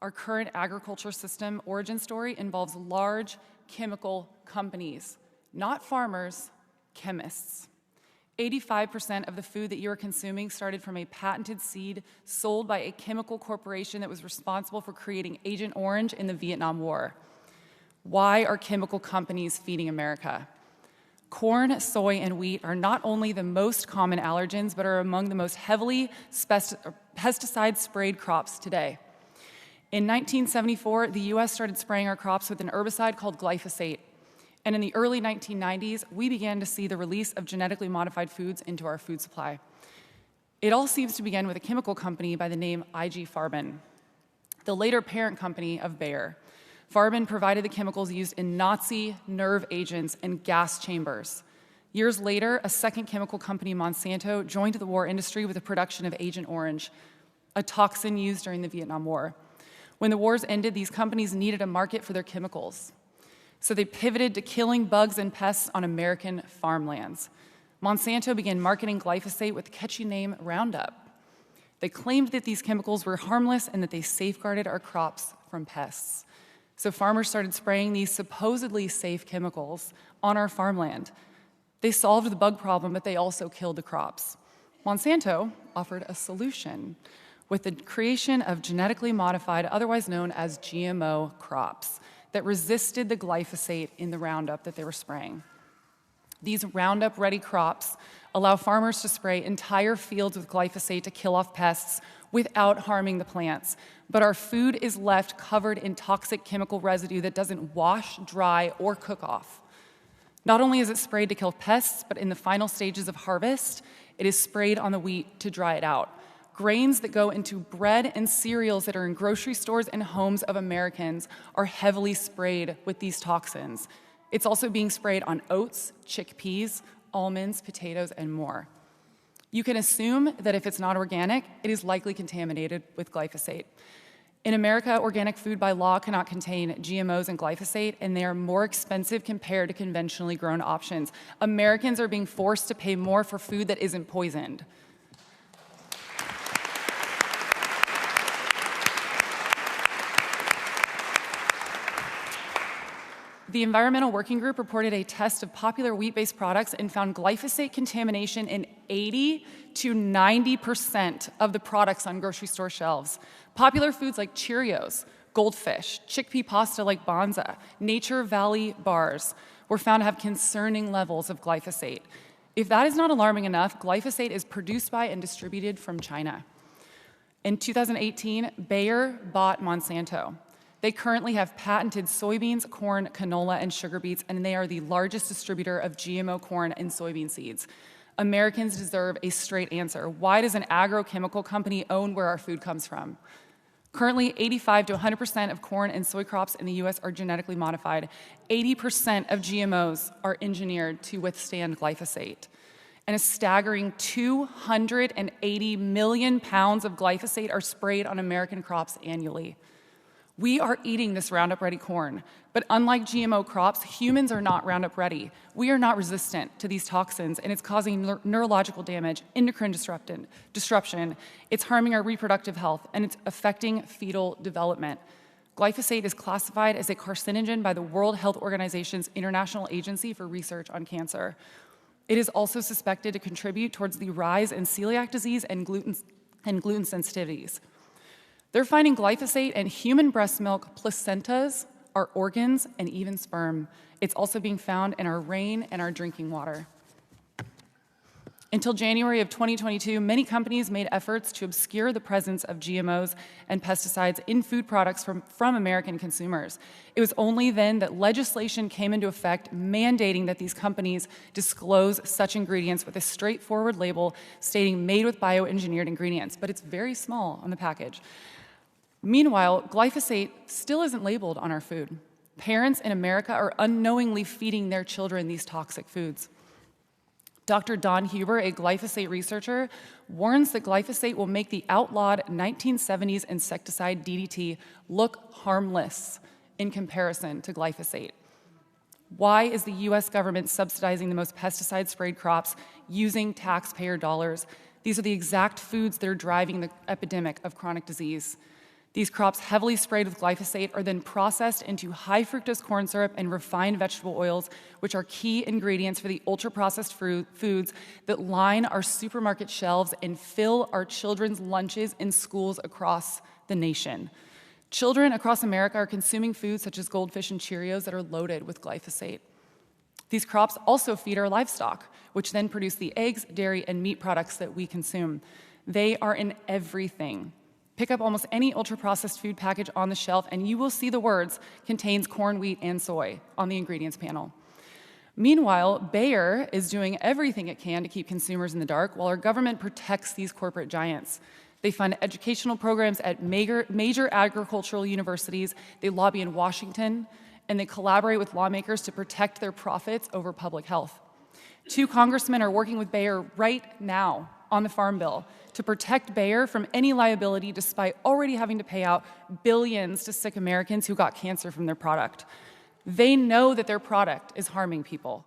Our current agriculture system origin story involves large chemical companies, not farmers, chemists. 85% of the food that you are consuming started from a patented seed sold by a chemical corporation that was responsible for creating Agent Orange in the Vietnam War. Why are chemical companies feeding America? Corn, soy, and wheat are not only the most common allergens, but are among the most heavily pesticide-sprayed crops today. In 1974, the US started spraying our crops with an herbicide called glyphosate. And in the early 1990s, we began to see the release of genetically modified foods into our food supply. It all seems to begin with a chemical company by the name IG Farben, the later parent company of Bayer. Farben provided the chemicals used in Nazi nerve agents and gas chambers. Years later, a second chemical company, Monsanto, joined the war industry with the production of Agent Orange, a toxin used during the Vietnam War. When the wars ended, these companies needed a market for their chemicals. So they pivoted to killing bugs and pests on American farmlands. Monsanto began marketing glyphosate with the catchy name Roundup. They claimed that these chemicals were harmless and that they safeguarded our crops from pests. So farmers started spraying these supposedly safe chemicals on our farmland. They solved the bug problem, but they also killed the crops. Monsanto offered a solution with the creation of genetically modified, otherwise known as GMO crops, that resisted the glyphosate in the Roundup that they were spraying. These Roundup-ready crops allow farmers to spray entire fields with glyphosate to kill off pests without harming the plants. But our food is left covered in toxic chemical residue that doesn't wash, dry, or cook off. Not only is it sprayed to kill pests, but in the final stages of harvest, it is sprayed on the wheat to dry it out. Grains that go into bread and cereals that are in grocery stores and homes of Americans are heavily sprayed with these toxins. It's also being sprayed on oats, chickpeas, almonds, potatoes, and more. You can assume that if it's not organic, it is likely contaminated with glyphosate. In America, organic food by law cannot contain GMOs and glyphosate, and they are more expensive compared to conventionally grown options. Americans are being forced to pay more for food that isn't poisoned. The Environmental Working Group reported a test of popular wheat-based products and found glyphosate contamination in 80 to 90% of the products on grocery store shelves. Popular foods like Cheerios, Goldfish, chickpea pasta like Bonza, Nature Valley bars were found to have concerning levels of glyphosate. If that is not alarming enough, glyphosate is produced by and distributed from China. In 2018, Bayer bought Monsanto. They currently have patented soybeans, corn, canola, and sugar beets, and they are the largest distributor of GMO corn and soybean seeds. Americans deserve a straight answer. Why does an agrochemical company own where our food comes from? Currently, 85 to 100% of corn and soy crops in the US are genetically modified. 80% of GMOs are engineered to withstand glyphosate. And a staggering 280 million pounds of glyphosate are sprayed on American crops annually. We are eating this Roundup-ready corn, but unlike GMO crops, humans are not Roundup-ready. We are not resistant to these toxins, and it's causing neurological damage, endocrine disruption, it's harming our reproductive health, and it's affecting fetal development. Glyphosate is classified as a carcinogen by the World Health Organization's International Agency for Research on Cancer. It is also suspected to contribute towards the rise in celiac disease and gluten sensitivities. They're finding glyphosate in human breast milk, placentas, our organs, and even sperm. It's also being found in our rain and our drinking water. Until January of 2022, many companies made efforts to obscure the presence of GMOs and pesticides in food products from American consumers. It was only then that legislation came into effect mandating that these companies disclose such ingredients with a straightforward label stating made with bioengineered ingredients, but it's very small on the package. Meanwhile, glyphosate still isn't labeled on our food. Parents in America are unknowingly feeding their children these toxic foods. Dr. Don Huber, a glyphosate researcher, warns that glyphosate will make the outlawed 1970s insecticide DDT look harmless in comparison to glyphosate. Why is the US government subsidizing the most pesticide-sprayed crops using taxpayer dollars? These are the exact foods that are driving the epidemic of chronic disease. These crops, heavily sprayed with glyphosate, are then processed into high fructose corn syrup and refined vegetable oils, which are key ingredients for the ultra-processed foods that line our supermarket shelves and fill our children's lunches in schools across the nation. Children across America are consuming foods such as Goldfish and Cheerios that are loaded with glyphosate. These crops also feed our livestock, which then produce the eggs, dairy, and meat products that we consume. They are in everything. Pick up almost any ultra-processed food package on the shelf, and you will see the words "contains corn, wheat, and soy" on the ingredients panel. Meanwhile, Bayer is doing everything it can to keep consumers in the dark while our government protects these corporate giants. They fund educational programs at major agricultural universities, they lobby in Washington, and they collaborate with lawmakers to protect their profits over public health. 2 congressmen are working with Bayer right now on the Farm Bill to protect Bayer from any liability despite already having to pay out billions to sick Americans who got cancer from their product. They know that their product is harming people.